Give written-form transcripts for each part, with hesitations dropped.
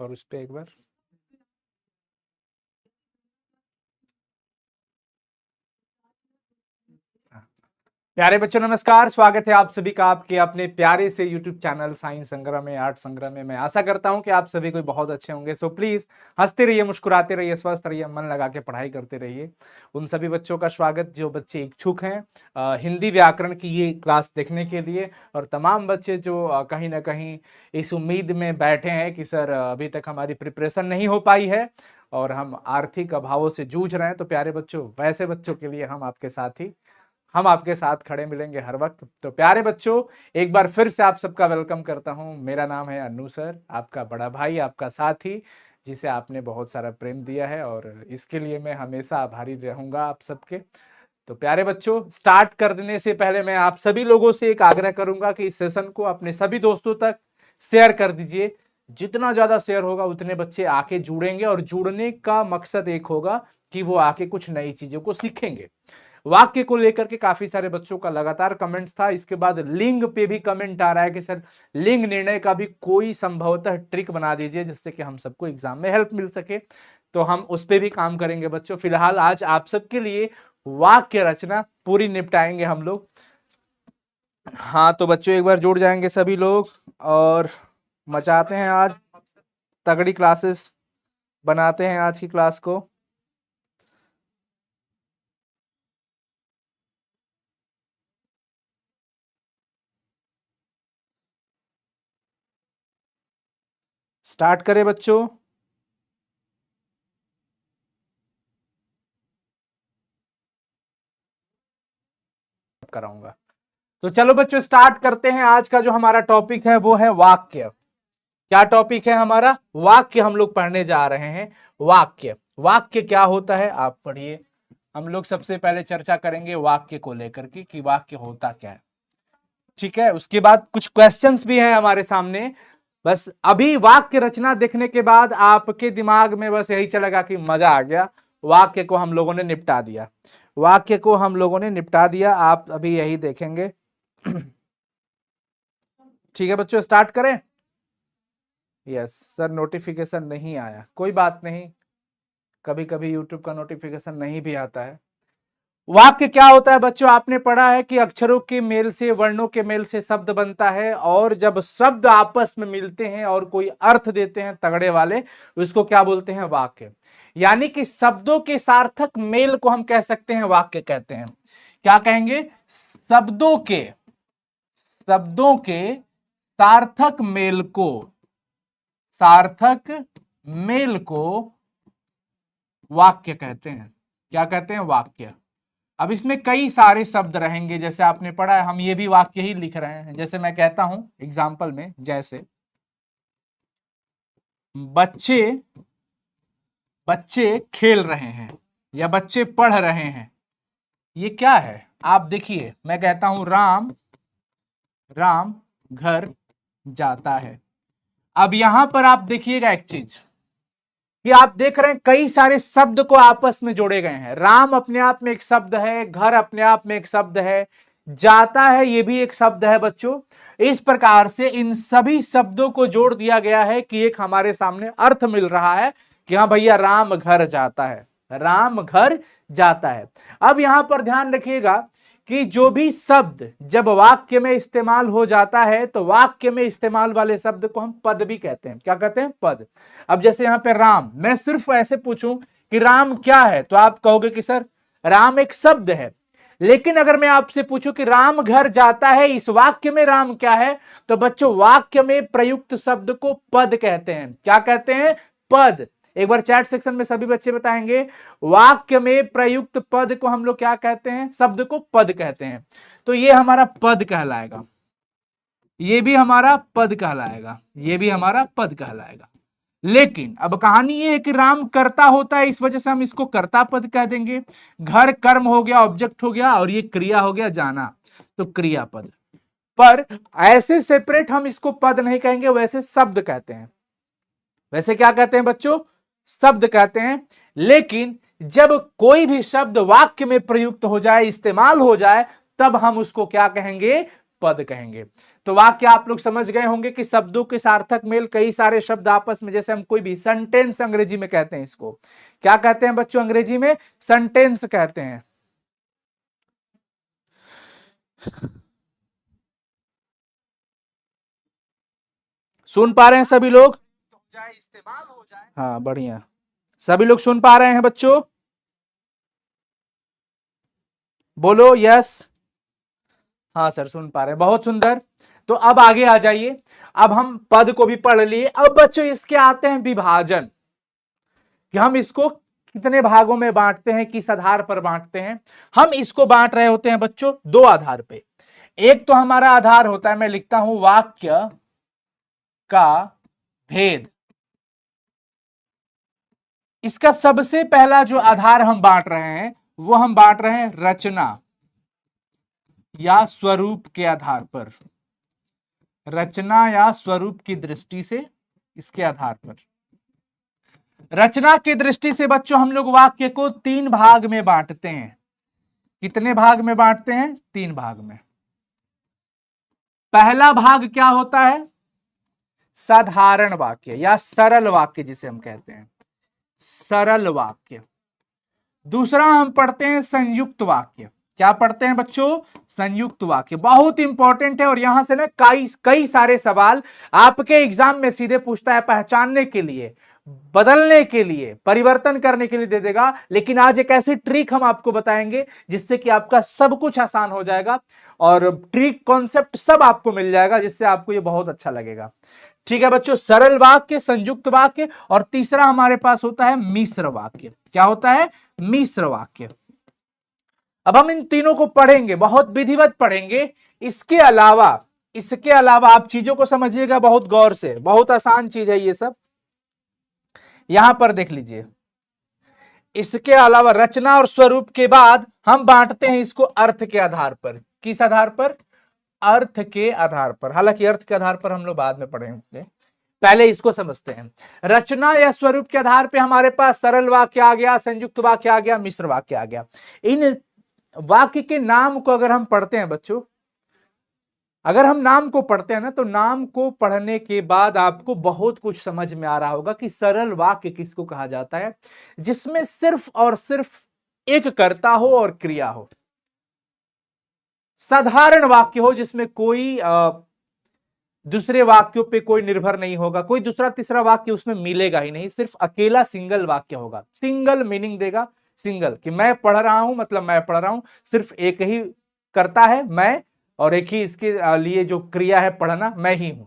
और उस पे एक बार प्यारे बच्चों नमस्कार, स्वागत है आप सभी का आपके अपने प्यारे से YouTube चैनल साइंस संग्रह में, आर्ट संग्रह में। मैं आशा करता हूं कि आप सभी कोई बहुत अच्छे होंगे। सो प्लीज हंसते रहिए, मुस्कुराते रहिए, स्वस्थ रहिए, मन लगा के पढ़ाई करते रहिए। उन सभी बच्चों का स्वागत जो बच्चे इच्छुक हैं हिंदी व्याकरण की ये क्लास देखने के लिए, और तमाम बच्चे जो कहीं ना कहीं इस उम्मीद में बैठे हैं कि सर अभी तक हमारी प्रिपरेशन नहीं हो पाई है और हम आर्थिक अभावों से जूझ रहे हैं। तो प्यारे बच्चों, वैसे बच्चों के लिए हम आपके साथ खड़े मिलेंगे हर वक्त। तो प्यारे बच्चों, एक बार फिर से आप सबका वेलकम करता हूं। मेरा नाम है अन्नू सर, आपका बड़ा भाई, आपका साथी, जिसे आपने बहुत सारा प्रेम दिया है और इसके लिए मैं हमेशा आभारी रहूंगा आप सबके। तो प्यारे बच्चों, स्टार्ट करने से पहले मैं आप सभी लोगों से एक आग्रह करूंगा कि इस सेशन को अपने सभी दोस्तों तक शेयर कर दीजिए। जितना ज्यादा शेयर होगा उतने बच्चे आके जुड़ेंगे, और जुड़ने का मकसद एक होगा कि वो आके कुछ नई चीजों को सीखेंगे। वाक्य को लेकर के काफी सारे बच्चों का लगातार कमेंट्स था। इसके बाद लिंग पे भी कमेंट आ रहा है कि सर लिंग निर्णय का भी कोई संभवतः ट्रिक बना दीजिए जिससे कि हम सबको एग्जाम में हेल्प मिल सके। तो हम उस पे भी काम करेंगे बच्चों। फिलहाल आज आप सबके लिए वाक्य रचना पूरी निपटाएंगे हम लोग। हाँ तो बच्चों, एक बार जुड़ जाएंगे सभी लोग और मचाते हैं आज तगड़ी क्लासेस, बनाते हैं आज की क्लास को। स्टार्ट करें बच्चों। कराऊंगा तो चलो बच्चों स्टार्ट करते हैं। आज का जो हमारा टॉपिक है वो है वाक्य। क्या टॉपिक है हमारा? वाक्य हम लोग पढ़ने जा रहे हैं। वाक्य, वाक्य क्या होता है आप पढ़िए। हम लोग सबसे पहले चर्चा करेंगे वाक्य को लेकर के कि वाक्य होता क्या है, ठीक है। उसके बाद कुछ क्वेश्चंस भी हैं हमारे सामने। बस अभी वाक्य रचना देखने के बाद आपके दिमाग में बस यही चलेगा कि मजा आ गया, वाक्य को हम लोगों ने निपटा दिया, वाक्य को हम लोगों ने निपटा दिया। आप अभी यही देखेंगे। ठीक है बच्चों, स्टार्ट करें। यस सर, नोटिफिकेशन नहीं आया, कोई बात नहीं, कभी कभी यूट्यूब का नोटिफिकेशन नहीं भी आता है। वाक्य क्या होता है बच्चों? आपने पढ़ा है कि अक्षरों के मेल से, वर्णों के मेल से शब्द बनता है, और जब शब्द आपस में मिलते हैं और कोई अर्थ देते हैं तगड़े वाले, उसको क्या बोलते हैं? वाक्य। यानी कि शब्दों के सार्थक मेल को हम कह सकते हैं वाक्य कहते हैं। क्या कहेंगे? शब्दों के सार्थक मेल को वाक्य कहते हैं। क्या कहते हैं? वाक्य। अब इसमें कई सारे शब्द रहेंगे, जैसे आपने पढ़ा है, हम ये भी वाक्य ही लिख रहे हैं। जैसे मैं कहता हूं एग्जाम्पल में, जैसे बच्चे बच्चे खेल रहे हैं या बच्चे पढ़ रहे हैं, ये क्या है? आप देखिए, मैं कहता हूं राम राम घर जाता है। अब यहां पर आप देखिएगा एक चीज कि आप देख रहे हैं कई सारे शब्द को आपस में जोड़े गए हैं। राम अपने आप में एक शब्द है, घर अपने आप में एक शब्द है, जाता है ये भी एक शब्द है बच्चों। इस प्रकार से इन सभी शब्दों को जोड़ दिया गया है कि एक हमारे सामने अर्थ मिल रहा है कि हाँ भैया राम घर जाता है, राम घर जाता है। अब यहां पर ध्यान रखिएगा कि जो भी शब्द जब वाक्य में इस्तेमाल हो जाता है तो वाक्य में इस्तेमाल वाले शब्द को हम पद भी कहते हैं। क्या कहते हैं? पद। अब जैसे यहां पे राम, मैं सिर्फ ऐसे पूछूं कि राम क्या है, तो आप कहोगे कि सर राम एक शब्द है। लेकिन अगर मैं आपसे पूछूं कि राम घर जाता है, इस वाक्य में राम क्या है, तो बच्चों वाक्य में प्रयुक्त शब्द को पद कहते हैं। क्या कहते हैं? पद। एक बार चैट सेक्शन में सभी बच्चे बताएंगे, वाक्य में प्रयुक्त पद को हम लोग क्या कहते हैं? शब्द को पद कहते हैं। तो ये हमारा पद कहलाएगा, ये भी हमारा पद कहलाएगा, ये भी हमारा पद कहलाएगा। लेकिन अब कहानी ये है कि राम कर्ता होता है, इस वजह से हम इसको कर्ता पद कह देंगे। घर कर्म हो गया, ऑब्जेक्ट हो गया, और ये क्रिया हो गया जाना, तो क्रियापद। पर ऐसे सेपरेट हम इसको पद नहीं कहेंगे, वैसे शब्द कहते हैं। वैसे क्या कहते हैं बच्चों? शब्द कहते हैं। लेकिन जब कोई भी शब्द वाक्य में प्रयुक्त हो जाए, इस्तेमाल हो जाए, तब हम उसको क्या कहेंगे? पद कहेंगे। तो वाक्य आप लोग समझ गए होंगे कि शब्दों के सार्थक मेल, कई सारे शब्द आपस में, जैसे हम कोई भी सेंटेंस अंग्रेजी में कहते हैं, इसको क्या कहते हैं बच्चों? अंग्रेजी में सेंटेंस कहते हैं। सुन पा रहे हैं सभी लोग? इस्तेमाल हो जाए। हाँ बढ़िया, सभी लोग सुन पा रहे हैं बच्चों? बोलो यस। हाँ सर सुन पा रहे हैं, बहुत सुंदर। तो अब आगे आ जाइए। अब हम पद को भी पढ़ लिए। अब बच्चों इसके आते हैं विभाजन, कि हम इसको कितने भागों में बांटते हैं, किस आधार पर बांटते हैं। हम इसको बांट रहे होते हैं बच्चों दो आधार पे। एक तो हमारा आधार होता है, मैं लिखता हूं वाक्य का भेद। इसका सबसे पहला जो आधार हम बांट रहे हैं वो हम बांट रहे हैं रचना या स्वरूप के आधार पर। रचना या स्वरूप की दृष्टि से, इसके आधार पर। रचना की दृष्टि से बच्चों हम लोग वाक्य को तीन भाग में बांटते हैं। कितने भाग में बांटते हैं? तीन भाग में। पहला भाग क्या होता है? साधारण वाक्य या सरल वाक्य जिसे हम कहते हैं, सरल वाक्य। दूसरा हम पढ़ते हैं संयुक्त वाक्य। क्या पढ़ते हैं बच्चों? संयुक्त वाक्य। बहुत इंपॉर्टेंट है और यहां से ना कई सारे सवाल आपके एग्जाम में सीधे पूछता है, पहचानने के लिए, बदलने के लिए, परिवर्तन करने के लिए दे देगा। लेकिन आज एक ऐसी ट्रिक हम आपको बताएंगे जिससे कि आपका सब कुछ आसान हो जाएगा और ट्रिक कॉन्सेप्ट सब आपको मिल जाएगा, जिससे आपको ये बहुत अच्छा लगेगा। ठीक है बच्चों, सरल वाक्य, संयुक्त वाक्य, और तीसरा हमारे पास होता है मिश्र वाक्य। क्या होता है? मिश्र वाक्य। अब हम इन तीनों को पढ़ेंगे, बहुत विधिवत पढ़ेंगे। इसके अलावा आप चीजों को समझिएगा बहुत गौर से, बहुत आसान चीज है ये सब। यहां पर देख लीजिए, इसके अलावा रचना और स्वरूप के बाद हम बांटते हैं इसको अर्थ के आधार पर। किस आधार पर? अर्थ के आधार पर। हालांकि अर्थ के आधार पर हम लोग बाद में पढ़ेंगे, पहले इसको समझते हैं। रचना या स्वरूप के आधार पे हमारे पास सरल वाक्य आ गया, संयुक्त वाक्य आ गया, मिश्र वाक्य आ गया। इन वाक्य के नाम को अगर हम पढ़ते हैं बच्चों, अगर हम नाम को पढ़ते हैं ना, तो नाम को पढ़ने के बाद आपको बहुत कुछ समझ में आ रहा होगा कि सरल वाक्य किसको कहा जाता है, जिसमें सिर्फ और सिर्फ एक कर्ता हो और क्रिया हो। साधारण वाक्य हो जिसमें कोई दूसरे वाक्यों पे कोई निर्भर नहीं होगा, कोई दूसरा तीसरा वाक्य उसमें मिलेगा ही नहीं, सिर्फ अकेला सिंगल वाक्य होगा, सिंगल मीनिंग देगा। सिंगल कि मैं पढ़ रहा हूं, मतलब मैं पढ़ रहा हूं, सिर्फ एक ही करता है मैं, और एक ही इसके लिए जो क्रिया है पढ़ना, मैं ही हूं।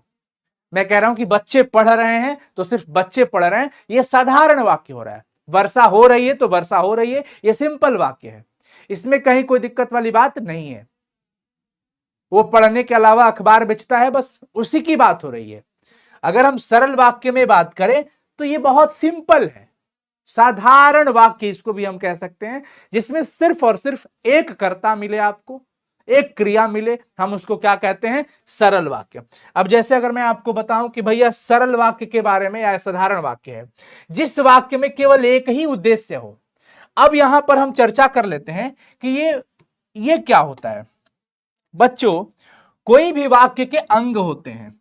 मैं कह रहा हूं कि बच्चे पढ़ रहे हैं तो सिर्फ बच्चे पढ़ रहे हैं, यह साधारण वाक्य हो रहा है। वर्षा हो रही है तो वर्षा हो रही है, यह सिंपल वाक्य है, इसमें कहीं कोई दिक्कत वाली बात नहीं है। वो पढ़ने के अलावा अखबार बेचता है, बस उसी की बात हो रही है। अगर हम सरल वाक्य में बात करें तो ये बहुत सिंपल है, साधारण वाक्य इसको भी हम कह सकते हैं, जिसमें सिर्फ और सिर्फ एक कर्ता मिले, आपको एक क्रिया मिले, हम उसको क्या कहते हैं? सरल वाक्य। अब जैसे अगर मैं आपको बताऊं कि भैया सरल वाक्य के बारे में, या साधारण वाक्य है जिस वाक्य में केवल एक ही उद्देश्य हो। अब यहां पर हम चर्चा कर लेते हैं कि ये क्या होता है बच्चों। कोई भी वाक्य के अंग होते हैं,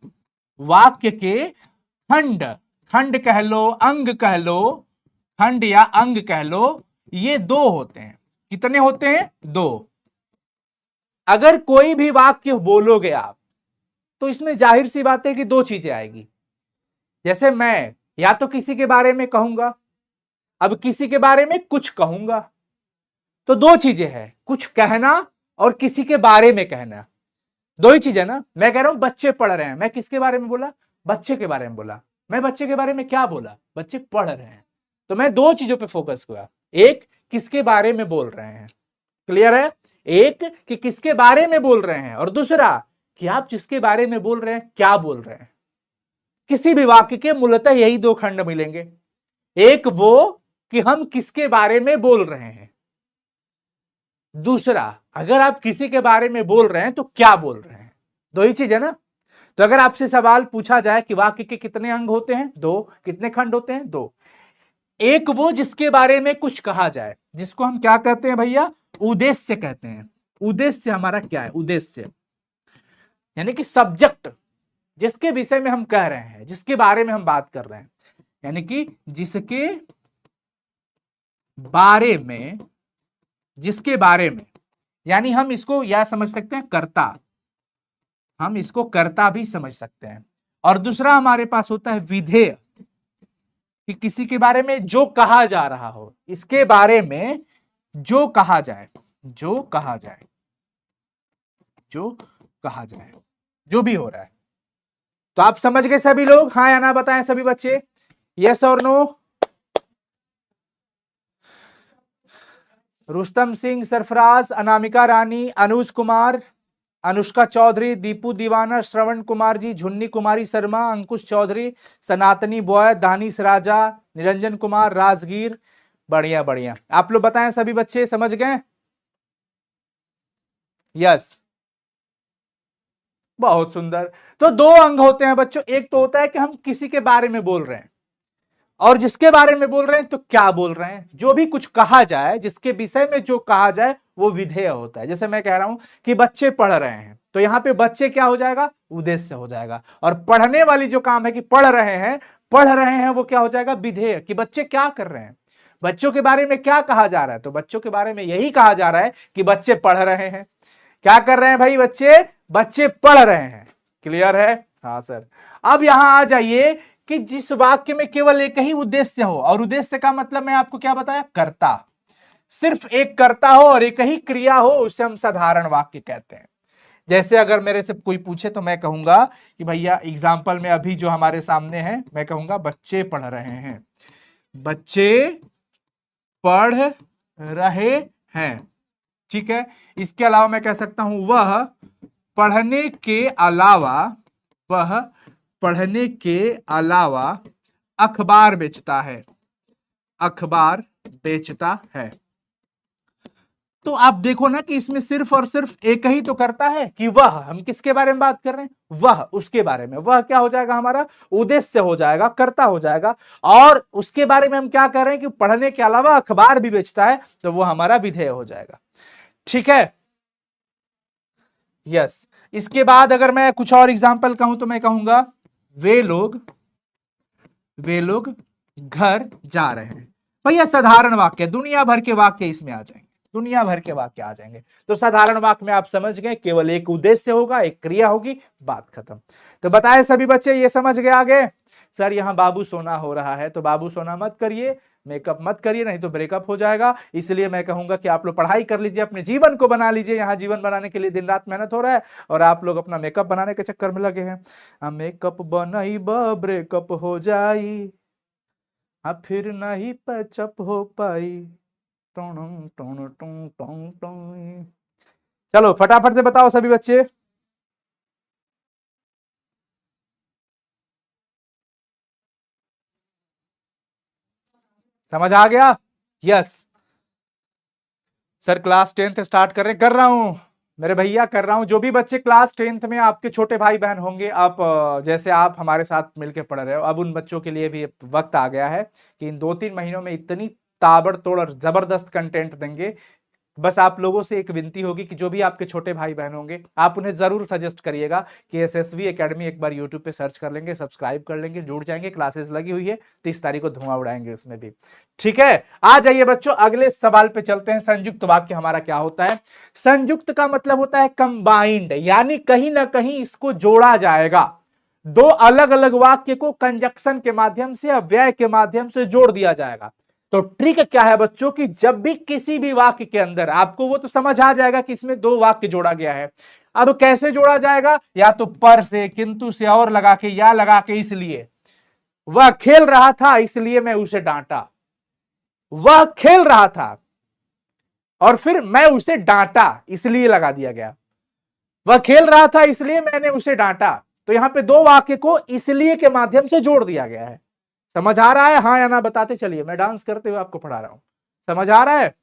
वाक्य के खंड, खंड कह लो, अंग कह लो, खंड या अंग कह लो, ये दो होते हैं। कितने होते हैं? दो। अगर कोई भी वाक्य बोलोगे आप, तो इसमें जाहिर सी बात है कि दो चीजें आएगी। जैसे मैं या तो किसी के बारे में कहूंगा, अब किसी के बारे में कुछ कहूंगा, तो दो चीजें हैं, कुछ कहना और किसी के बारे में कहना, दो ही चीजें ना। मैं कह रहा हूं बच्चे पढ़ रहे हैं, मैं किसके बारे में बोला? बच्चे के बारे में बोला। मैं बच्चे के बारे में क्या बोला? बच्चे पढ़ रहे हैं। तो मैं दो चीजों पे फोकस हुआ, एक किसके बारे में बोल रहे हैं, क्लियर है? एक कि किसके बारे में बोल रहे हैं, और दूसरा कि आप जिसके बारे में बोल रहे हैं क्या बोल रहे हैं। किसी भी वाक्य के मूलतः यही दो खंड मिलेंगे, एक वो कि हम किसके बारे में बोल रहे हैं, दूसरा अगर आप किसी के बारे में बोल रहे हैं तो क्या बोल रहे हैं। दो ही चीज है ना। तो अगर आपसे सवाल पूछा जाए कि वाक्य के कितने अंग होते हैं? दो। कितने खंड होते हैं? दो। एक वो जिसके बारे में कुछ कहा जाए, जिसको हम क्या कहते हैं भैया? उद्देश्य कहते हैं। उद्देश्य हमारा क्या है? उद्देश्य। यानी कि सब्जेक्ट, जिसके विषय में हम कह रहे हैं, जिसके बारे में हम बात कर रहे हैं, यानी कि जिसके बारे में, जिसके बारे में, यानी हम इसको या समझ सकते हैं कर्ता, हम इसको कर्ता भी समझ सकते हैं। और दूसरा हमारे पास होता है विधेय, कि किसी के बारे में जो कहा जा रहा हो, इसके बारे में जो कहा जाए, जो कहा जाए, जो कहा जाए, जो भी हो रहा है। तो आप समझ गए सभी लोग, हाँ या ना बताएं सभी बच्चे, यस और नो। रुस्तम सिंह, सरफराज, अनामिका रानी, अनुज कुमार, अनुष्का चौधरी, दीपू दीवाना, श्रवण कुमार जी, झुन्नी कुमारी शर्मा, अंकुश चौधरी, सनातनी बॉय, दानिश राजा, निरंजन कुमार, राजगीर। बढ़िया बढ़िया, आप लोग बताएं सभी बच्चे, समझ गए? यस, बहुत सुंदर। तो दो अंग होते हैं बच्चों, एक तो होता है कि हम किसी के बारे में बोल रहे हैं, और जिसके बारे में बोल रहे हैं तो क्या बोल रहे हैं, जो भी कुछ कहा जाए, जिसके विषय में जो कहा जाए वो विधेय होता है। जैसे मैं कह रहा हूं कि बच्चे पढ़ रहे हैं, तो यहां पे बच्चे क्या हो जाएगा, उद्देश्य हो जाएगा। और पढ़ने वाली जो काम है कि पढ़ रहे हैं, पढ़ रहे हैं, वो क्या हो जाएगा, विधेय, कि बच्चे क्या कर रहे हैं, बच्चों के बारे में क्या कहा जा रहा है। तो बच्चों के बारे में यही कहा जा रहा है कि बच्चे पढ़ रहे हैं। क्या कर रहे हैं भाई बच्चे, बच्चे पढ़ रहे हैं। क्लियर है? हाँ सर। अब यहां आ जाइए कि जिस वाक्य में केवल एक ही उद्देश्य हो, और उद्देश्य का मतलब मैं आपको क्या बताया, कर्ता, सिर्फ एक कर्ता हो और एक ही क्रिया हो, उसे हम साधारण वाक्य कहते हैं। जैसे अगर मेरे से कोई पूछे तो मैं कहूंगा कि भैया एग्जाम्पल में अभी जो हमारे सामने है, मैं कहूंगा बच्चे पढ़ रहे हैं, बच्चे पढ़ रहे हैं। ठीक है, इसके अलावा मैं कह सकता हूं वह पढ़ने के अलावा, वह पढ़ने के अलावा अखबार बेचता है, अखबार बेचता है। तो आप देखो ना कि इसमें सिर्फ और सिर्फ एक ही तो करता है कि वह, हम किसके बारे में बात कर रहे हैं, वह, उसके बारे में, वह क्या हो जाएगा, हमारा उद्देश्य हो जाएगा, कर्ता हो जाएगा। और उसके बारे में हम क्या कर रहे हैं कि पढ़ने के अलावा अखबार भी बेचता है, तो वो हमारा विधेय हो जाएगा। ठीक है, यस। इसके बाद अगर मैं कुछ और एग्जांपल कहूं तो मैं कहूंगा वे लोग घर जा रहे हैं। भैया साधारण वाक्य, दुनिया भर के वाक्य इसमें आ जाएंगे, दुनिया भर के वाक्य आ जाएंगे। तो साधारण वाक्य में आप समझ गए, केवल एक उद्देश्य होगा, एक क्रिया होगी, बात खत्म। तो बताए सभी बच्चे, ये समझ गए आगे? सर यहाँ बाबू सोना हो रहा है, तो बाबू सोना मत करिए, मेकअप मत करिए, नहीं तो ब्रेकअप हो जाएगा। इसलिए मैं कहूंगा कि आप लोग पढ़ाई कर लीजिए, अपने जीवन को बना लीजिए। यहाँ जीवन बनाने के लिए दिन रात मेहनत हो रहा है, और आप लोग अपना मेकअप बनाने के चक्कर में लगे हैं। मेकअप बनाई ब्रेकअप हो जाई, फिर नहीं पैचअप हो पाई। टों टों टों टों टों। चलो फटाफट से बताओ सभी बच्चे। समझ आ गया? Yes sir, class 10th start कर रहा हूं मेरे भैया, कर रहा हूं। जो भी बच्चे क्लास 10th में आपके छोटे भाई बहन होंगे, आप जैसे आप हमारे साथ मिलकर पढ़ रहे हो, अब उन बच्चों के लिए भी वक्त आ गया है कि इन 2-3 महीनों में इतनी ताबड़तोड़ और जबरदस्त कंटेंट देंगे। बस आप लोगों से एक विनती होगी कि जो भी आपके छोटे भाई बहन होंगे, आप उन्हें जरूर सजेस्ट करिएगा कि एसएसवी एकेडमी एक बार यूट्यूब पे सर्च कर लेंगे, सब्सक्राइब कर लेंगे, जुड़ जाएंगे। क्लासेस लगी हुई है, 30 तारीख को धुआं उड़ाएंगे उसमें भी। ठीक है, आ जाइए बच्चों, अगले सवाल पे चलते हैं। संयुक्त वाक्य हमारा क्या होता है? संयुक्त का मतलब होता है कंबाइंड, यानी कहीं ना कहीं इसको जोड़ा जाएगा। दो अलग अलग वाक्य को कंजक्शन के माध्यम से, अव्यय के माध्यम से जोड़ दिया जाएगा। तो ट्रिक क्या है बच्चों कि जब भी किसी भी वाक्य के अंदर, आपको वो तो समझ आ जाएगा कि इसमें दो वाक्य जोड़ा गया है। अब कैसे जोड़ा जाएगा? या तो पर से, किंतु से, और लगा के, या लगा के। इसलिए वह खेल रहा था इसलिए मैं उसे डांटा, वह खेल रहा था और फिर मैं उसे डांटा, इसलिए लगा दिया गया। वह खेल रहा था इसलिए मैंने उसे डांटा। तो यहां पे दो वाक्य को इसलिए के माध्यम से जोड़ दिया गया है। समझ आ रहा है? हाँ या ना बताते चलिए, मैं डांस करते हुए आपको पढ़ा रहा हूं। समझ आ रहा है?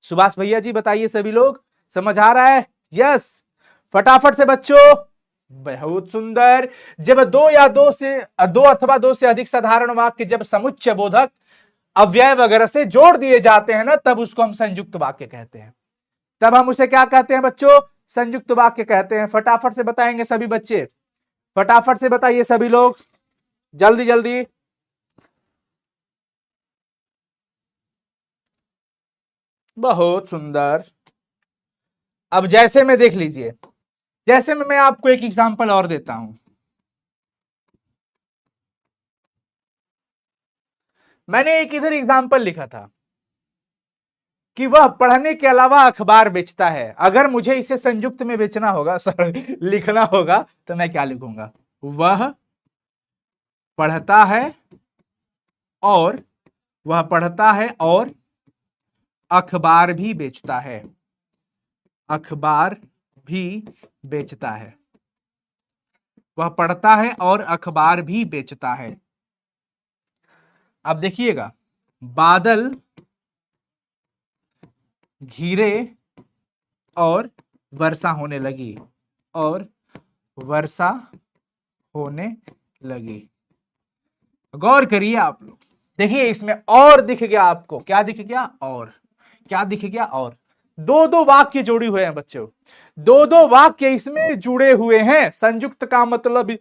सुभाष भैया जी बताइए, सभी लोग समझ आ रहा है? यस, फटाफट से बच्चों। बहुत सुंदर। जब दो अथवा दो से अधिक साधारण वाक्य जब समुच्चय बोधक, अव्यय वगैरह से जोड़ दिए जाते हैं ना, तब उसको हम संयुक्त वाक्य कहते हैं। तब हम उसे क्या कहते हैं बच्चों? संयुक्त वाक्य कहते हैं? फटाफट से बताएंगे सभी बच्चे, फटाफट से बताइए सभी लोग, जल्दी जल्दी। बहुत सुंदर। अब जैसे में देख लीजिए, जैसे में मैं आपको एक एग्जांपल और देता हूं। मैंने एक इधर एग्जांपल लिखा था कि वह पढ़ने के अलावा अखबार बेचता है। अगर मुझे इसे संयुक्त में बेचना होगा, सॉरी लिखना होगा, तो मैं क्या लिखूंगा? वह पढ़ता है और वह पढ़ता है और अखबार भी बेचता है, अखबार भी बेचता है। वह पढ़ता है और अखबार भी बेचता है। अब देखिएगा, बादल घिरे और वर्षा होने लगी, और वर्षा होने लगी। गौर करिए आप लोग, देखिए इसमें और दिख गया आपको, क्या दिख गया? और क्या दिख गया? और दो दो वाक्य जोड़े हुए हैं बच्चों, दो दो वाक्य इसमें जुड़े हुए हैं। संयुक्त का मतलब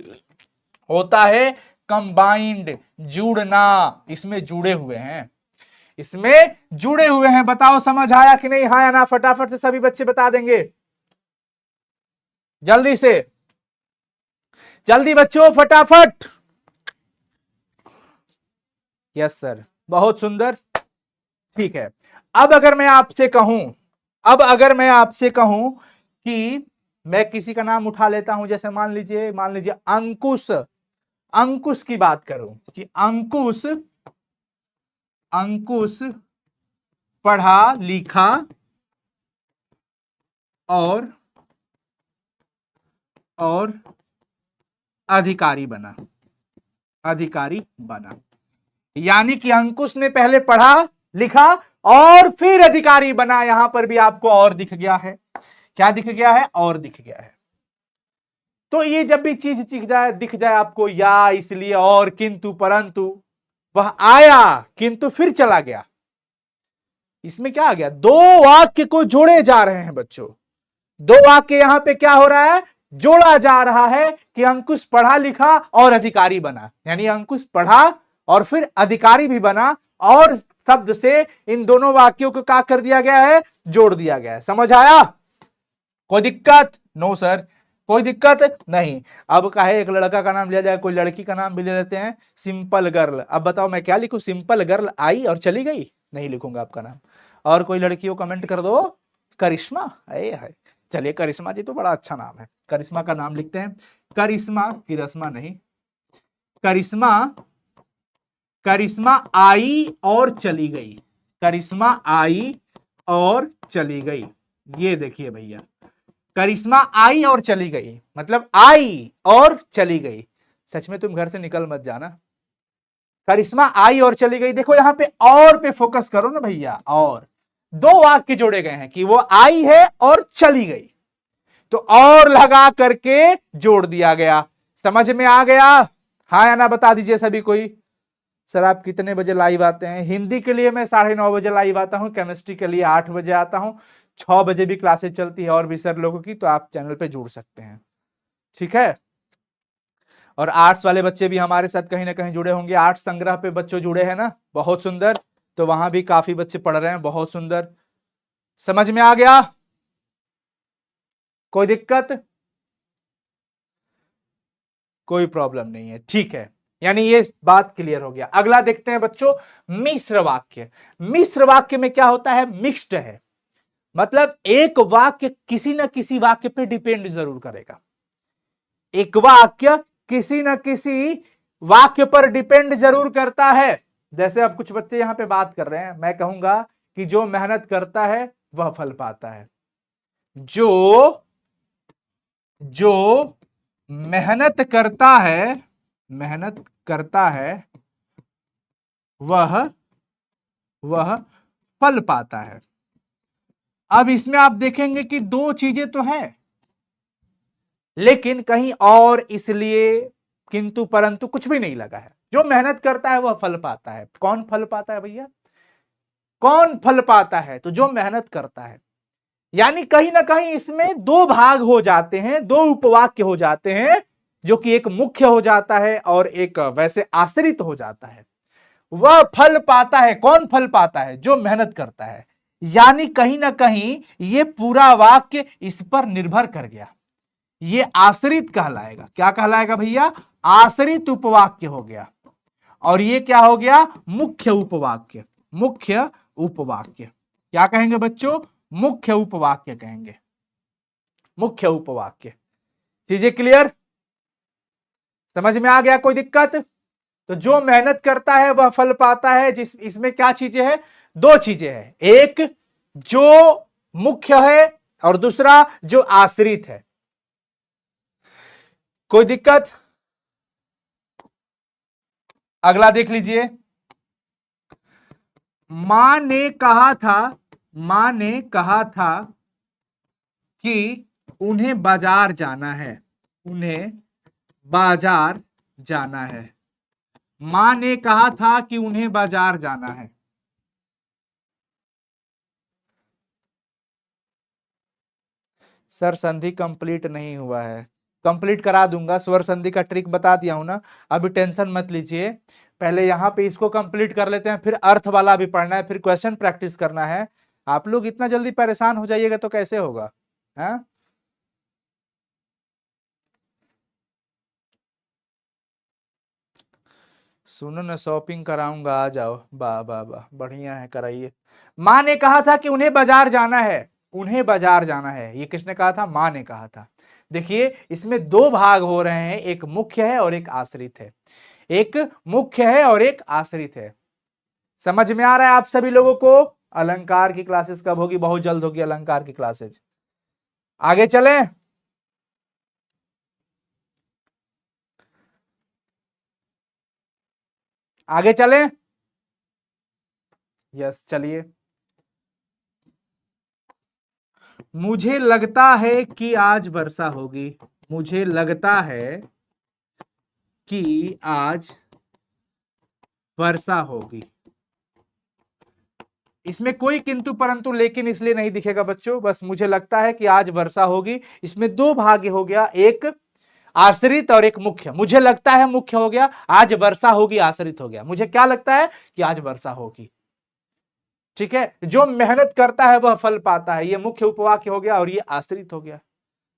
होता है कंबाइंड, जुड़ना। इसमें जुड़े हुए हैं, इसमें जुड़े हुए हैं। बताओ समझ आया कि नहीं आया ना? फटाफट से सभी बच्चे बता देंगे, जल्दी से, जल्दी बच्चों फटाफट। यस सर, बहुत सुंदर। ठीक है, अब अगर मैं आपसे कहूं, अब अगर मैं आपसे कहूं कि मैं किसी का नाम उठा लेता हूं, जैसे मान लीजिए अंकुश, अंकुश की बात करूं कि अंकुश, अंकुश पढ़ा लिखा और अधिकारी बना, अधिकारी बना। यानी कि अंकुश ने पहले पढ़ा लिखा और फिर अधिकारी बना। यहां पर भी आपको और दिख गया है, क्या दिख गया है? और दिख गया है। तो ये जब भी चीज दिख जाए आपको, या इसलिए और, किंतु परंतु, वह आया किंतु फिर चला गया, इसमें क्या आ गया? दो वाक्य को जोड़े जा रहे हैं बच्चों, दो वाक्य यहां पे क्या हो रहा है? जोड़ा जा रहा है कि अंकुश पढ़ा लिखा और अधिकारी बना। यानी अंकुश पढ़ा और फिर अधिकारी भी बना, और शब्द से इन दोनों वाक्यों को क्या कर दिया गया है? जोड़ दिया गया है। समझ आया? कोई दिक्कत? नो सर, कोई दिक्कत नहीं। अब कहे एक लड़का का नाम लिया जाए, कोई लड़की का नाम भी ले लेते हैं, सिंपल गर्ल। अब बताओ मैं क्या लिखूं? सिंपल गर्ल आई और चली गई? नहीं लिखूंगा आपका नाम। और कोई लड़कियों कमेंट कर दो, करिश्मा। है, चलिए करिश्मा जी तो बड़ा अच्छा नाम है, करिश्मा का नाम लिखते हैं। करिश्मा, किरस्मा नहीं, करिश्मा, करिश्मा आई और चली गई, करिश्मा आई और चली गई। ये देखिए भैया, करिश्मा आई और चली गई, मतलब आई और चली गई। सच में तुम घर से निकल मत जाना। करिश्मा आई और चली गई। देखो यहां पे और पे फोकस करो ना भैया। और दो वाक्य जोड़े गए हैं कि वो आई है और चली गई, तो और लगा करके जोड़ दिया गया। समझ में आ गया? हाँ या ना बता दीजिए सभी कोई। सर आप कितने बजे लाइव आते हैं? हिंदी के लिए मैं 9:30 बजे लाइव आता हूं, केमिस्ट्री के लिए 8 बजे आता हूं, 6 बजे भी क्लासेस चलती है और भी सर लोगों की, तो आप चैनल पे जुड़ सकते हैं, ठीक है। और आर्ट्स वाले बच्चे भी हमारे साथ कहीं ना कहीं जुड़े होंगे, आर्ट्स संग्रह पे बच्चों जुड़े हैं ना, बहुत सुंदर। तो वहां भी काफी बच्चे पढ़ रहे हैं, बहुत सुंदर। समझ में आ गया? कोई दिक्कत? कोई प्रॉब्लम नहीं है, ठीक है। यानी ये बात क्लियर हो गया। अगला देखते हैं बच्चों, मिश्र वाक्य। मिश्र वाक्य में क्या होता है? मिक्स्ड है, मतलब एक वाक्य किसी न किसी वाक्य पे डिपेंड जरूर करेगा। एक वाक्य किसी न किसी वाक्य पर डिपेंड जरूर करता है। जैसे अब कुछ बच्चे यहां पे बात कर रहे हैं, मैं कहूंगा कि जो मेहनत करता है वह फल पाता है। जो मेहनत करता है, मेहनत करता है, वह फल पाता है। अब इसमें आप देखेंगे कि दो चीजें तो है, लेकिन कहीं और इसलिए किंतु परंतु कुछ भी नहीं लगा है। जो मेहनत करता है वह फल पाता है। कौन फल पाता है भैया? कौन फल पाता है? तो जो मेहनत करता है। यानी कहीं ना कहीं इसमें दो भाग हो जाते हैं, दो उपवाक्य हो जाते हैं, जो कि एक मुख्य हो जाता है और एक वैसे आश्रित हो जाता है। वह फल पाता है, कौन फल पाता है? जो मेहनत करता है। यानी कहीं ना कहीं ये पूरा वाक्य इस पर निर्भर कर गया, ये आश्रित कहलाएगा। क्या कहलाएगा भैया? आश्रित उपवाक्य हो गया। और ये क्या हो गया? मुख्य उपवाक्य। मुख्य उपवाक्य क्या कहेंगे बच्चों? मुख्य उपवाक्य कहेंगे, मुख्य उपवाक्य। चीजें क्लियर? समझ में आ गया? कोई दिक्कत? तो जो मेहनत करता है वह फल पाता है। जिस इसमें क्या चीजें हैं? दो चीजें हैं, एक जो मुख्य है और दूसरा जो आश्रित है। कोई दिक्कत? अगला देख लीजिए। मां ने कहा था, मां ने कहा था कि उन्हें बाजार जाना है, उन्हें बाजार जाना है। मां ने कहा था कि उन्हें बाजार जाना है। सर संधि कंप्लीट नहीं हुआ है। कंप्लीट करा दूंगा, स्वर संधि का ट्रिक बता दिया हूं ना, अभी टेंशन मत लीजिए। पहले यहां पे इसको कंप्लीट कर लेते हैं, फिर अर्थ वाला भी पढ़ना है, फिर क्वेश्चन प्रैक्टिस करना है। आप लोग इतना जल्दी परेशान हो जाइएगा तो कैसे होगा? है सुनो ना, शॉपिंग कराऊंगा, आ जाओ। वाह वाह वाह, बढ़िया है, कराइए। मां ने कहा था कि उन्हें बाजार जाना है, उन्हें बाजार जाना है। ये किसने कहा था? मां ने कहा था। देखिए इसमें दो भाग हो रहे हैं, एक मुख्य है और एक आश्रित है। एक मुख्य है और एक आश्रित है। समझ में आ रहा है आप सभी लोगों को? अलंकार की क्लासेस कब होगी? बहुत जल्द होगी अलंकार की क्लासेस। आगे चलें। आगे चलें। यस चलिए। मुझे लगता है कि आज वर्षा होगी, मुझे लगता है कि आज वर्षा होगी। इसमें कोई किंतु परंतु लेकिन इसलिए नहीं दिखेगा बच्चों, बस मुझे लगता है कि आज वर्षा होगी। इसमें दो भाग हो गया, एक आश्रित और एक मुख्य। मुझे लगता है मुख्य हो गया, आज वर्षा होगी आश्रित हो गया। मुझे क्या लगता है कि आज वर्षा होगी। ठीक है, जो मेहनत करता है वह फल पाता है, ये मुख्य उपवाक्य हो गया और ये आश्रित हो गया।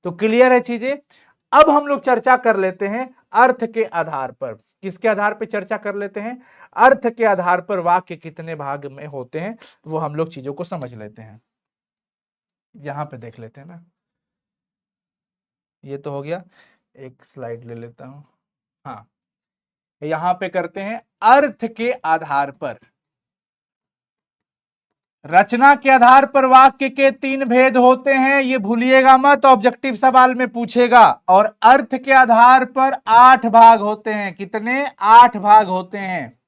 तो क्लियर है चीजें? अब हम लोग चर्चा कर लेते हैं अर्थ के आधार पर। किसके आधार पर चर्चा कर लेते हैं? अर्थ के आधार पर वाक्य कितने भाग में होते हैं वो हम लोग चीजों को समझ लेते हैं। यहां पे देख लेते हैं ना, ये तो हो गया। एक स्लाइड ले लेता हूं। हाँ, यहां पे करते हैं अर्थ के आधार पर। रचना के आधार पर वाक्य के तीन भेद होते हैं, ये भूलिएगा मत, ऑब्जेक्टिव सवाल में पूछेगा। और अर्थ के आधार पर 8 भाग होते हैं। कितने? 8 भाग होते हैं।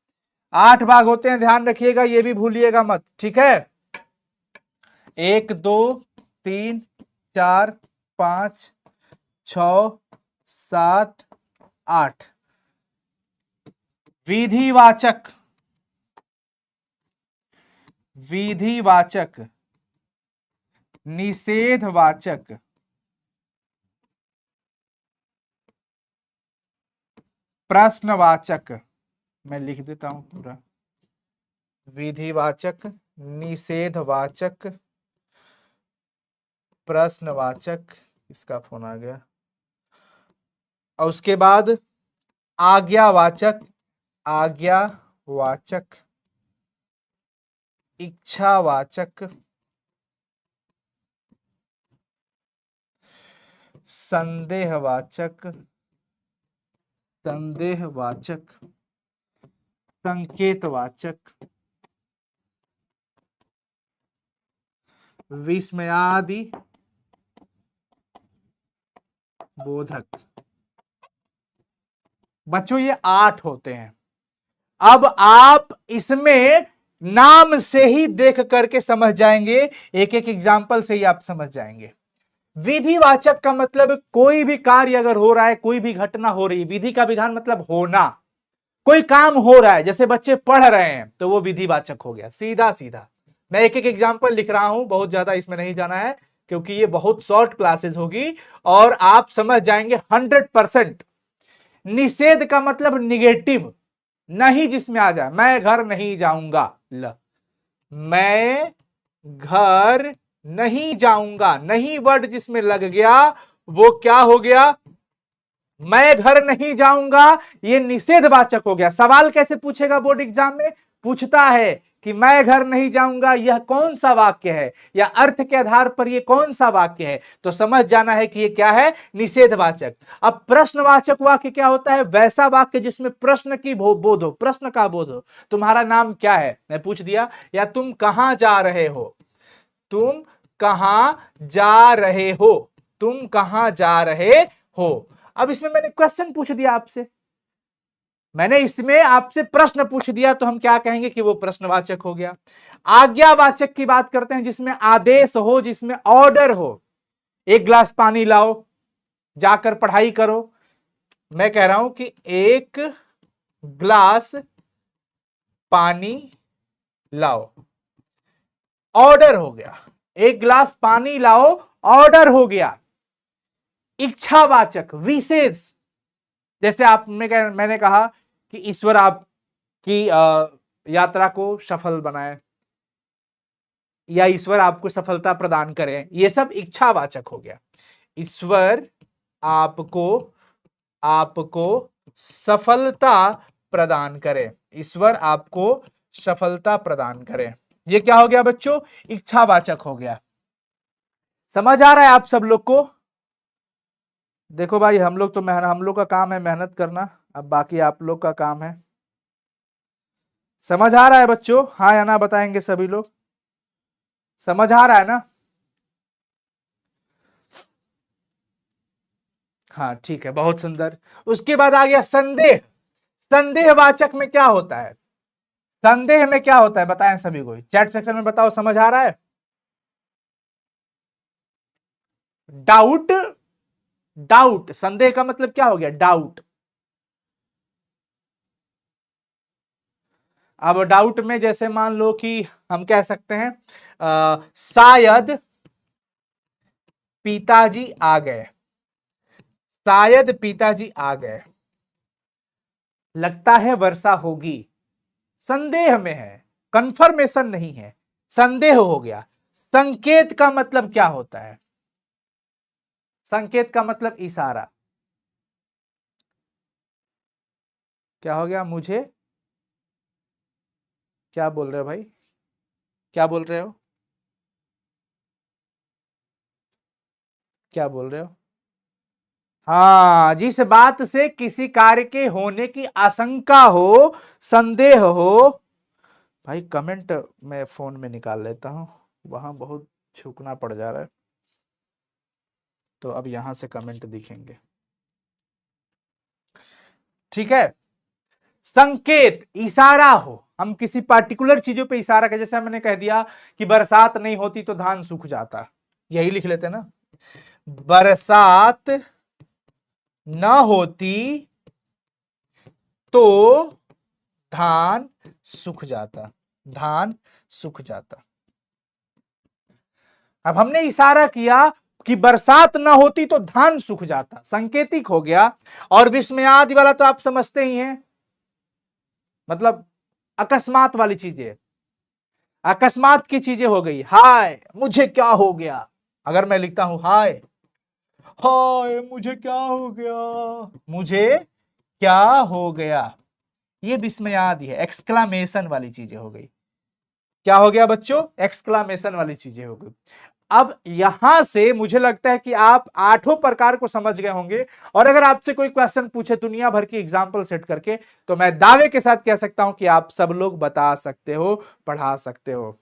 8 भाग होते हैं, ध्यान रखिएगा, ये भी भूलिएगा मत। ठीक है, 1 2 3 4 5 6 7 8। विधिवाचक, विधिवाचक, निषेधवाचक, प्रश्नवाचक। मैं लिख देता हूं पूरा। विधिवाचक, निषेधवाचक, प्रश्नवाचक, इसका फोन आ गया। और उसके बाद आज्ञावाचक, आज्ञावाचक, इच्छावाचक, संदेहवाचक, संदेहवाचक, संकेतवाचक, विस्मयादि बोधक। बच्चों ये 8 होते हैं। अब आप इसमें नाम से ही देख करके समझ जाएंगे, एक एक एग्जाम्पल से ही आप समझ जाएंगे। विधिवाचक का मतलब कोई भी कार्य अगर हो रहा है, कोई भी घटना हो रही है, विधि का विधान मतलब होना, कोई काम हो रहा है, जैसे बच्चे पढ़ रहे हैं तो वो विधिवाचक हो गया, सीधा सीधा। मैं एक एक एग्जाम्पल लिख रहा हूं, बहुत ज्यादा इसमें नहीं जाना है, क्योंकि ये बहुत शॉर्ट क्लासेस होगी और आप समझ जाएंगे 100%। निषेध का मतलब निगेटिव, नहीं जिसमें आ जाए, मैं घर नहीं जाऊंगा, मैं घर नहीं जाऊंगा, नहीं वर्ड जिसमें लग गया वो क्या हो गया, मैं घर नहीं जाऊंगा, ये निषेधवाचक हो गया। सवाल कैसे पूछेगा बोर्ड एग्जाम में, पूछता है कि मैं घर नहीं जाऊंगा यह कौन सा वाक्य है, या अर्थ के आधार पर यह कौन सा वाक्य है, तो समझ जाना है कि यह क्या है, निषेधवाचक। अब प्रश्नवाचक वाक्य क्या होता है, वैसा वाक्य जिसमें प्रश्न की बोध हो, प्रश्न का बोध हो। तुम्हारा नाम क्या है, मैं पूछ दिया, या तुम कहां जा रहे हो, तुम कहां जा रहे हो, तुम कहां जा रहे हो। अब इसमें मैंने क्वेश्चन पूछ दिया आपसे, मैंने इसमें आपसे प्रश्न पूछ दिया, तो हम क्या कहेंगे कि वो प्रश्नवाचक हो गया। आज्ञावाचक की बात करते हैं जिसमें आदेश हो, जिसमें ऑर्डर हो, एक गिलास पानी लाओ, जाकर पढ़ाई करो। मैं कह रहा हूं कि एक ग्लास पानी लाओ, ऑर्डर हो गया, एक गिलास पानी लाओ, ऑर्डर हो गया। इच्छावाचक विशेष, जैसे मैंने कहा कि ईश्वर आपकी यात्रा को सफल बनाए, या ईश्वर आपको सफलता प्रदान करे, ये सब इच्छावाचक हो गया। ईश्वर आपको सफलता प्रदान करे, ईश्वर आपको सफलता प्रदान करे, ये क्या हो गया बच्चों, इच्छावाचक हो गया। समझ आ रहा है आप सब लोग को। देखो भाई, हम लोग का काम है मेहनत करना, अब बाकी आप लोग का काम है। समझ आ रहा है बच्चों, हाँ या ना बताएंगे सभी लोग, समझ आ रहा है ना। हाँ ठीक है, बहुत सुंदर। उसके बाद आ गया संदेह। संदेहवाचक में क्या होता है, संदेह में क्या होता है बताएं सभी को, चैट सेक्शन में बताओ, समझ आ रहा है। डाउट, डाउट, संदेह का मतलब क्या हो गया, डाउट। अब डाउट में जैसे मान लो कि हम कह सकते हैं शायद पिताजी आ गए, शायद पिताजी आ गए, लगता है वर्षा होगी, संदेह में है, कंफर्मेशन नहीं है, संदेह हो गया। संकेत का मतलब क्या होता है, संकेत का मतलब इशारा, क्या हो गया, मुझे क्या बोल रहे हो भाई, क्या बोल रहे हो, क्या बोल रहे हो। हाँ, जिस बात से किसी कार्य के होने की आशंका हो, संदेह हो। भाई कमेंट मैं फोन में निकाल लेता हूं, वहां बहुत छूकना पड़ जा रहा है, तो अब यहां से कमेंट दिखेंगे, ठीक है। संकेत इशारा हो, हम किसी पार्टिकुलर चीजों पे इशारा कर, जैसे मैंने कह दिया कि बरसात नहीं होती तो धान सूख जाता, यही लिख लेते ना, बरसात न होती तो धान सूख जाता, धान सूख जाता। अब हमने इशारा किया कि बरसात ना होती तो धान सूख जाता, संकेतिक हो गया। और विस्मयादि वाला तो आप समझते ही हैं, मतलब अकस्मात वाली चीजें, अकस्मात की चीजें हो गई। हाय मुझे क्या हो गया, अगर मैं लिखता हूं हाय, हाय मुझे क्या हो गया, मुझे क्या हो गया, ये विस्मयादि है, एक्सक्लामेशन वाली चीजें हो गई। क्या हो गया बच्चों, एक्सक्लामेशन वाली चीजें हो गई। अब यहां से मुझे लगता है कि आप आठों प्रकार को समझ गए होंगे, और अगर आपसे कोई क्वेश्चन पूछे दुनिया भर की एग्जाम्पल सेट करके, तो मैं दावे के साथ कह सकता हूं कि आप सब लोग बता सकते हो, पढ़ा सकते हो।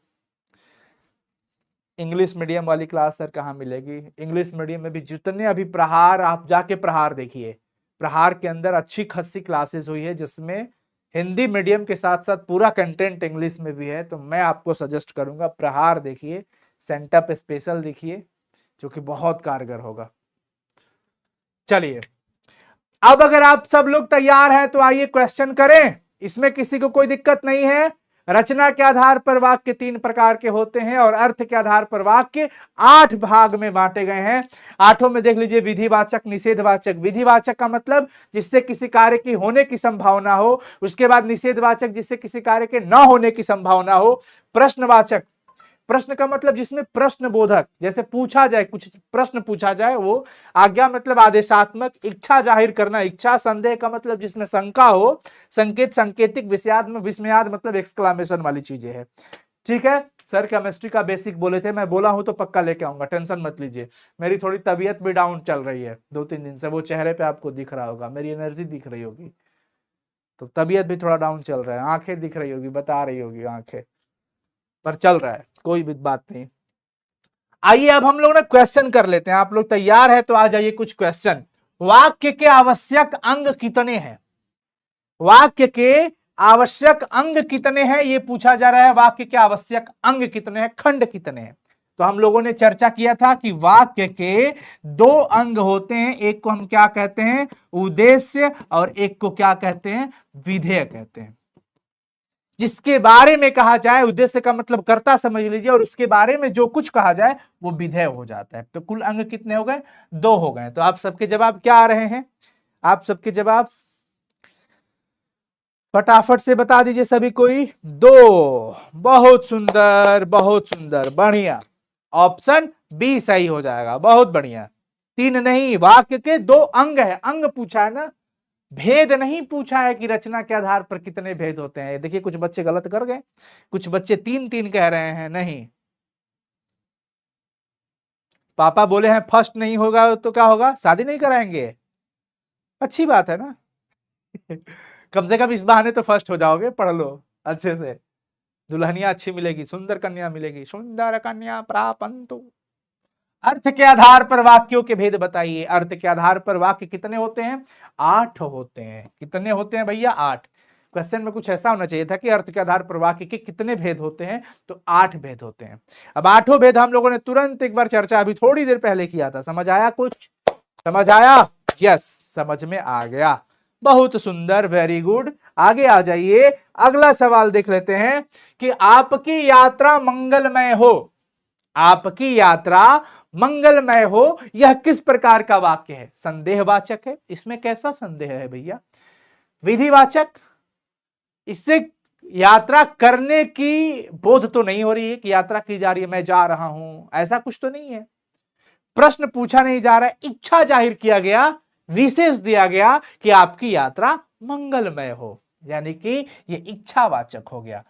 इंग्लिश मीडियम वाली क्लास सर कहां मिलेगी, इंग्लिश मीडियम में भी जितने अभी प्रहार, आप जाके प्रहार देखिए, प्रहार के अंदर अच्छी खासी क्लासेस हुई है, जिसमें हिंदी मीडियम के साथ साथ पूरा कंटेंट इंग्लिश में भी है। तो मैं आपको सजेस्ट करूंगा प्रहार देखिए, सेंटअप स्पेशल देखिए, जो कि बहुत कारगर होगा। चलिए, अब अगर आप सब लोग तैयार हैं तो आइए क्वेश्चन करें, इसमें किसी को कोई दिक्कत नहीं है। रचना के आधार पर वाक्य 3 प्रकार के होते हैं और अर्थ के आधार पर वाक्य 8 भाग में बांटे गए हैं। 8 में देख लीजिए, विधिवाचक, निषेधवाचक। विधिवाचक का मतलब जिससे किसी कार्य की होने की संभावना हो। उसके बाद निषेधवाचक, जिससे किसी कार्य के न होने की संभावना हो। प्रश्नवाचक, प्रश्न का मतलब जिसमें प्रश्न बोधक, जैसे पूछा जाए, कुछ प्रश्न पूछा जाए वो। आज्ञा मतलब आदेशात्मक। इच्छा जाहिर करना, इच्छा। संदेह का मतलब जिसमें शंका हो। संकेत, सांकेतिक। विषयात्मक, विस्मयाद मतलब एक्सक्लामेशन वाली चीजें है। ठीक है सर, केमिस्ट्री का बेसिक बोले थे, मैं बोला हूं तो पक्का लेके आऊंगा, टेंशन मत लीजिए। मेरी थोड़ी तबीयत भी डाउन चल रही है 2-3 दिन से, वो चेहरे पे आपको दिख रहा होगा, मेरी एनर्जी दिख रही होगी, तो तबीयत भी थोड़ा डाउन चल रहा है। आंखें दिख रही होगी, बता रही होगी आंखें, पर चल रहा है, कोई भी बात नहीं। आइए अब हम लोग ना क्वेश्चन कर लेते हैं। आप लोग तैयार है तो आ जाइए कुछ क्वेश्चन। वाक्य के आवश्यक अंग कितने हैं? वाक्य के आवश्यक अंग कितने हैं ये पूछा जा रहा है। वाक्य के आवश्यक अंग कितने हैं, खंड कितने हैं? तो हम लोगों ने चर्चा किया था कि वाक्य के 2 अंग होते हैं। एक को हम क्या कहते हैं, उद्देश्य, और एक को क्या कहते हैं, विधेय कहते हैं। जिसके बारे में कहा जाए, उद्देश्य का मतलब कर्ता समझ लीजिए, और उसके बारे में जो कुछ कहा जाए वो विधेय हो जाता है। तो कुल अंग कितने हो गए, 2 हो गए। तो आप सबके जवाब क्या आ रहे हैं? आप सबके जवाब फटाफट से बता दीजिए सभी कोई। 2। बहुत सुंदर, बहुत सुंदर, बढ़िया। ऑप्शन बी सही हो जाएगा, बहुत बढ़िया। 3 नहीं, वाक्य के 2 अंग है। अंग पूछा है ना, भेद नहीं पूछा है कि रचना के आधार पर कितने भेद होते हैं। देखिए कुछ बच्चे गलत कर गए, कुछ बच्चे 3-3 कह रहे हैं। नहीं, पापा बोले हैं फर्स्ट नहीं होगा तो क्या होगा, शादी नहीं कराएंगे। अच्छी बात है ना। कम से कम इस बहाने तो फर्स्ट हो जाओगे, पढ़ लो अच्छे से। दुल्हनिया अच्छी मिलेगी, सुंदर कन्या मिलेगी, सुंदर कन्या प्रापंतु। अर्थ के आधार पर वाक्यों के भेद बताइए। अर्थ के आधार पर वाक्य कितने होते हैं, 8 होते हैं। कितने होते हैं भैया, 8। क्वेश्चन में कुछ ऐसा होना चाहिए था कि अर्थ के आधार पर वाक्य के कितने भेद होते हैं, तो 8 भेद होते हैं। अब 8 भेद हम लोगों ने तुरंत एक बार चर्चा अभी थोड़ी देर पहले किया था। समझ आया कुछ, समझ आया? यस, समझ में आ गया। बहुत सुंदर, वेरी गुड। आगे आ जाइए, अगला सवाल देख लेते हैं कि आपकी यात्रा मंगलमय हो। आपकी यात्रा मंगलमय हो, यह किस प्रकार का वाक्य है? संदेहवाचक है। इसमें कैसा संदेह है भैया? विधिवाचक, इससे यात्रा करने की बोध तो नहीं हो रही है कि यात्रा की जा रही है, मैं जा रहा हूं, ऐसा कुछ तो नहीं है। प्रश्न पूछा नहीं जा रहा है, इच्छा जाहिर किया गया, विशेष दिया गया कि आपकी यात्रा मंगलमय हो, यानी कि ये इच्छावाचक हो गया।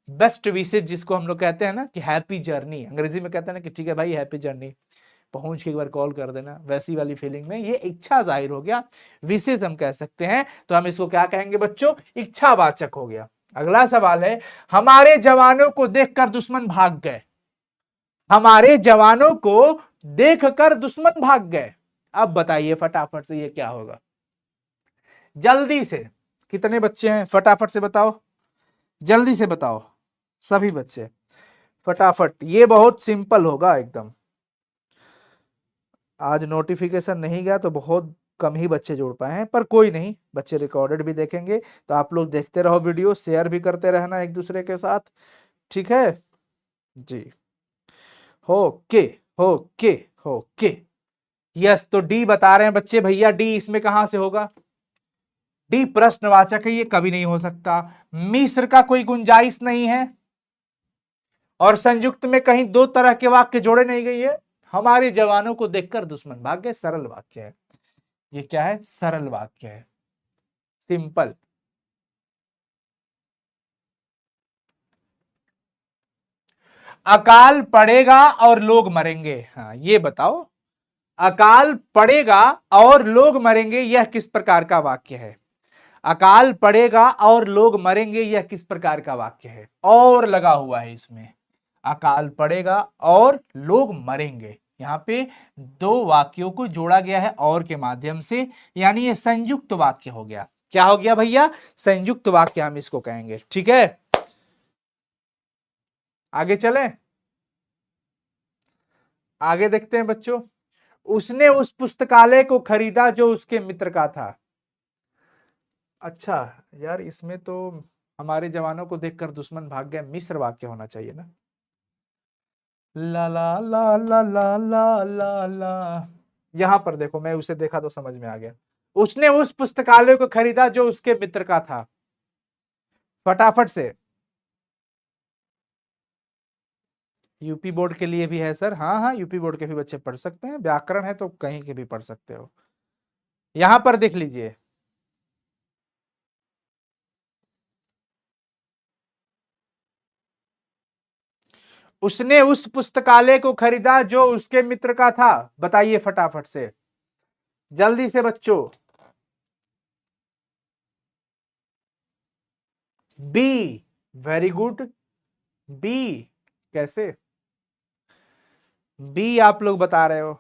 बेस्ट विशेष जिसको हम लोग कहते हैं ना कि हैप्पी जर्नी, अंग्रेजी में कहते हैं ना कि ठीक है भाई हैप्पी जर्नी, पहुंच के एक बार कॉल कर देना, वैसी वाली फीलिंग में ये इच्छा जाहिर हो गया, विशेष हम कह सकते हैं। तो हम इसको क्या कहेंगे बच्चों, इच्छावाचक हो गया। अगला सवाल है, हमारे जवानों को देखकर दुश्मन भाग गए। हमारे जवानों को देखकर दुश्मन भाग गए। अब बताइए फटाफट से ये क्या होगा, जल्दी से। कितने बच्चे हैं, फटाफट से बताओ, जल्दी से बताओ सभी बच्चे फटाफट। ये बहुत सिंपल होगा एकदम। आज नोटिफिकेशन नहीं गया तो बहुत कम ही बच्चे जोड़ पाए हैं, पर कोई नहीं, बच्चे रिकॉर्डेड भी देखेंगे। तो आप लोग देखते रहो वीडियो, शेयर भी करते रहना एक दूसरे के साथ, ठीक है जी। Okay, okay, okay. यस, तो डी बता रहे हैं बच्चे भैया, डी इसमें कहां से होगा? डी प्रश्नवाचक है, ये कभी नहीं हो सकता। मिस्र का कोई गुंजाइश नहीं है, और संयुक्त में कहीं 2 तरह के वाक्य जोड़े नहीं गए है। हमारे जवानों को देखकर दुश्मन भाग गए, सरल वाक्य है। ये क्या है, सरल वाक्य है, सिंपल। अकाल पड़ेगा और लोग मरेंगे, हाँ ये बताओ, अकाल पड़ेगा और लोग मरेंगे, यह किस प्रकार का वाक्य है? अकाल पड़ेगा और लोग मरेंगे, यह किस प्रकार का वाक्य है? और लगा हुआ है इसमें, अकाल पड़ेगा और लोग मरेंगे। यहां पे 2 वाक्यों को जोड़ा गया है और के माध्यम से, यानी ये संयुक्त वाक्य हो गया। क्या हो गया भैया, संयुक्त वाक्य हम इसको कहेंगे, ठीक है। आगे चलें, आगे देखते हैं बच्चों। उसने उस पुस्तकालय को खरीदा जो उसके मित्र का था। अच्छा यार, इसमें तो हमारे जवानों को देखकर दुश्मन भाग गया, मिश्र वाक्य होना चाहिए ना। ला ला ला ला ला ला ला ला। यहां पर देखो, मैं उसे देखा तो समझ में आ गया। उसने उस पुस्तकालय को खरीदा जो उसके मित्र का था। फटाफट से। यूपी बोर्ड के लिए भी है सर, हाँ हाँ, यूपी बोर्ड के भी बच्चे पढ़ सकते हैं, व्याकरण है तो कहीं के भी पढ़ सकते हो। यहां पर देख लीजिए, उसने उस पुस्तकालय को खरीदा जो उसके मित्र का था। बताइए फटाफट से, जल्दी से बच्चों। B, very good. बी कैसे? बी आप लोग बता रहे हो?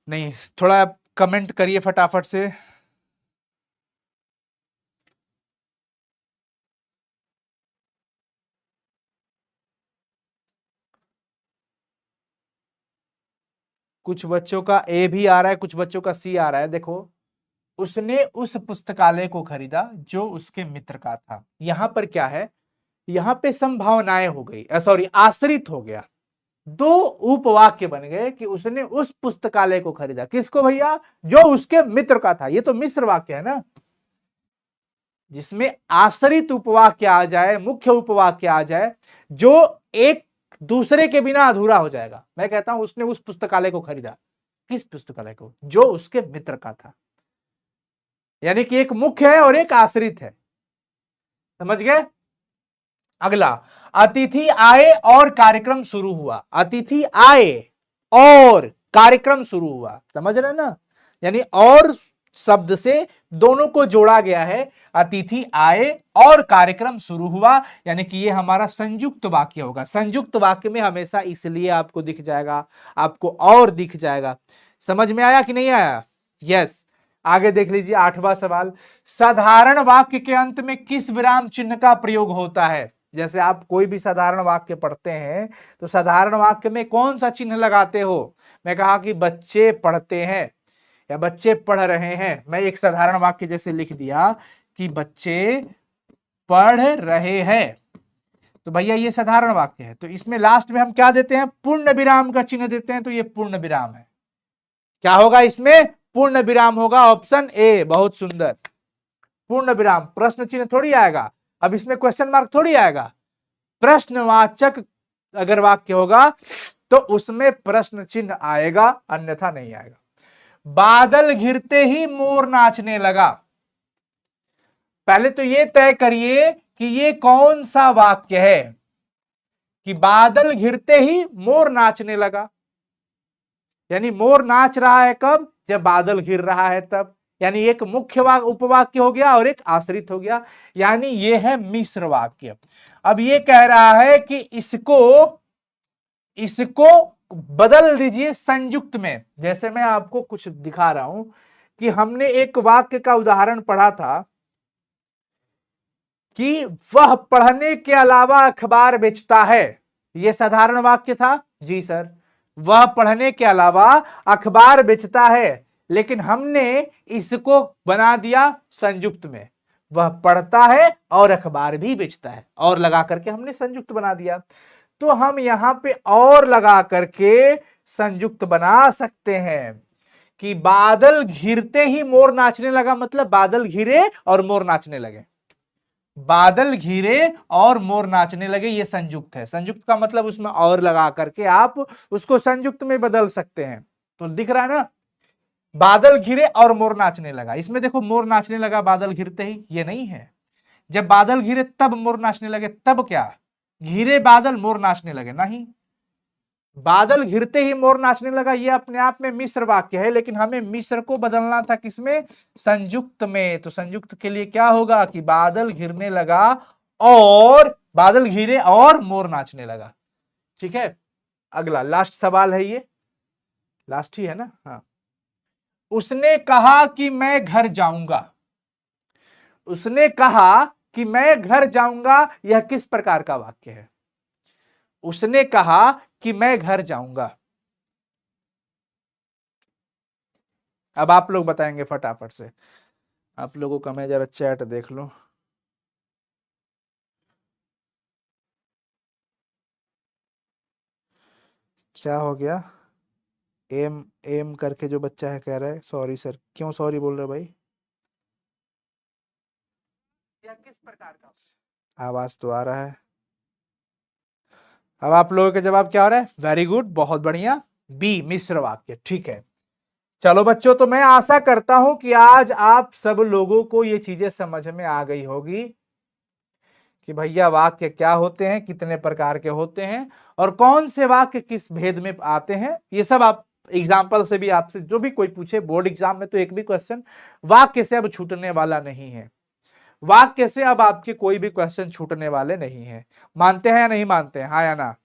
नहीं, थोड़ा कमेंट करिए फटाफट से। कुछ बच्चों का ए भी आ रहा है, कुछ बच्चों का सी आ रहा है। देखो, उसने उस पुस्तकालय को खरीदा जो उसके मित्र का था। यहां पर क्या है, यहां पे संभावनाएं हो गई, सॉरी आश्रित हो गया। दो उपवाक्य बन गए कि उसने उस पुस्तकालय को खरीदा। किसको भैया? जो उसके मित्र का था। ये तो मिश्र वाक्य है ना, जिसमें आश्रित उपवाक्य आ जाए, मुख्य उपवाक्य आ जाए, जो एक दूसरे के बिना अधूरा हो जाएगा। मैं कहता हूं उसने उस पुस्तकालय को खरीदा। किस पुस्तकालय को? जो उसके मित्र का था। यानी कि एक मुख्य है और एक आश्रित है। समझ गए? अगला, अतिथि आए और कार्यक्रम शुरू हुआ। अतिथि आए और कार्यक्रम शुरू हुआ, समझ रहे ना? यानी और शब्द से दोनों को जोड़ा गया है। अतिथि आए और कार्यक्रम शुरू हुआ, यानी कि ये हमारा संयुक्त वाक्य होगा। संयुक्त वाक्य में हमेशा इसलिए आपको दिख जाएगा, आपको और दिख जाएगा। समझ में आया कि नहीं आया? यस। आगे देख लीजिए, 8वां सवाल। साधारण वाक्य के अंत में किस विराम चिन्ह का प्रयोग होता है? जैसे आप कोई भी साधारण वाक्य पढ़ते हैं तो साधारण वाक्य में कौन सा चिन्ह लगाते हो? मैं कहा कि बच्चे पढ़ते हैं या बच्चे पढ़ रहे हैं। मैं एक साधारण वाक्य जैसे लिख दिया कि बच्चे पढ़ रहे हैं, तो भैया ये साधारण वाक्य है। तो इसमें लास्ट में हम क्या देते हैं? पूर्ण विराम का चिन्ह देते हैं, तो ये पूर्ण विराम है। क्या होगा इसमें? पूर्ण विराम होगा, ऑप्शन ए। बहुत सुंदर, पूर्ण विराम। प्रश्न चिन्ह थोड़ी आएगा, अब इसमें क्वेश्चन मार्क थोड़ी आएगा। प्रश्नवाचक अगर वाक्य होगा तो उसमें प्रश्न चिन्ह आएगा, अन्यथा नहीं आएगा। बादल घिरते ही मोर नाचने लगा। पहले तो ये तय करिए कि ये कौन सा वाक्य है कि बादल घिरते ही मोर नाचने लगा। यानी मोर नाच रहा है कब? जब बादल घिर रहा है तब। यानी एक मुख्य उपवाक्य हो गया और एक आश्रित हो गया, यानी ये है मिश्र वाक्य। अब ये कह रहा है कि इसको बदल दीजिए संयुक्त में। जैसे मैं आपको कुछ दिखा रहा हूं कि हमने एक वाक्य का उदाहरण पढ़ा था कि वह पढ़ने के अलावा अखबार बेचता है। यह साधारण वाक्य था जी सर, वह पढ़ने के अलावा अखबार बेचता है, लेकिन हमने इसको बना दिया संयुक्त में। वह पढ़ता है और अखबार भी बेचता है, और लगा करके हमने संयुक्त बना दिया। तो हम यहां पे और लगा करके संयुक्त बना सकते हैं कि बादल घिरते ही मोर नाचने लगा, मतलब बादल घिरे और मोर नाचने लगे। बादल घिरे और मोर नाचने लगे, ये संयुक्त है। संयुक्त का मतलब उसमें और लगा करके आप उसको संयुक्त में बदल सकते हैं। तो दिख रहा है ना, बादल घिरे और मोर नाचने लगा। इसमें देखो, मोर नाचने लगा बादल घिरते ही, ये नहीं है। जब बादल घिरे तब मोर नाचने लगे, तब क्या? घिरे बादल मोर नाचने लगे? नहीं, बादल घिरते ही मोर नाचने लगा, ये अपने आप में मिश्र वाक्य है, लेकिन हमें मिश्र को बदलना था किसमें? संयुक्त में। तो संयुक्त के लिए क्या होगा कि बादल घिरने लगा और बादल घिरे और मोर नाचने लगा। ठीक है, अगला लास्ट सवाल है, ये लास्ट ही है ना? हाँ। उसने कहा कि मैं घर जाऊंगा। उसने कहा कि मैं घर जाऊंगा, यह किस प्रकार का वाक्य है? उसने कहा कि मैं घर जाऊंगा। अब आप लोग बताएंगे फटाफट से। आप लोगों का मैं जरा चैट देख लो। क्या हो गया? एम एम करके जो बच्चा है कह रहा है सॉरी सर। क्यों सॉरी बोल रहे हो भाई? या किस प्रकार का? आवाज तो आ रहा है। अब आप लोगों का जवाब क्या हो रहा है? वेरी गुड, बहुत बढ़िया, बी मिश्र वाक्य। ठीक है, चलो बच्चों, तो मैं आशा करता हूं कि आज आप सब लोगों को ये चीजें समझ में आ गई होगी कि भैया वाक्य क्या होते हैं, कितने प्रकार के होते हैं, और कौन से वाक्य किस भेद में आते हैं। ये सब आप एग्जाम्पल से भी, आपसे जो भी कोई पूछे बोर्ड एग्जाम में, तो एक भी क्वेश्चन वाक्य से अब छूटने वाला नहीं है। वाक्य से अब आपके कोई भी क्वेश्चन छूटने वाले नहीं है। मानते हैं या नहीं मानते हैं? हाँ या ना?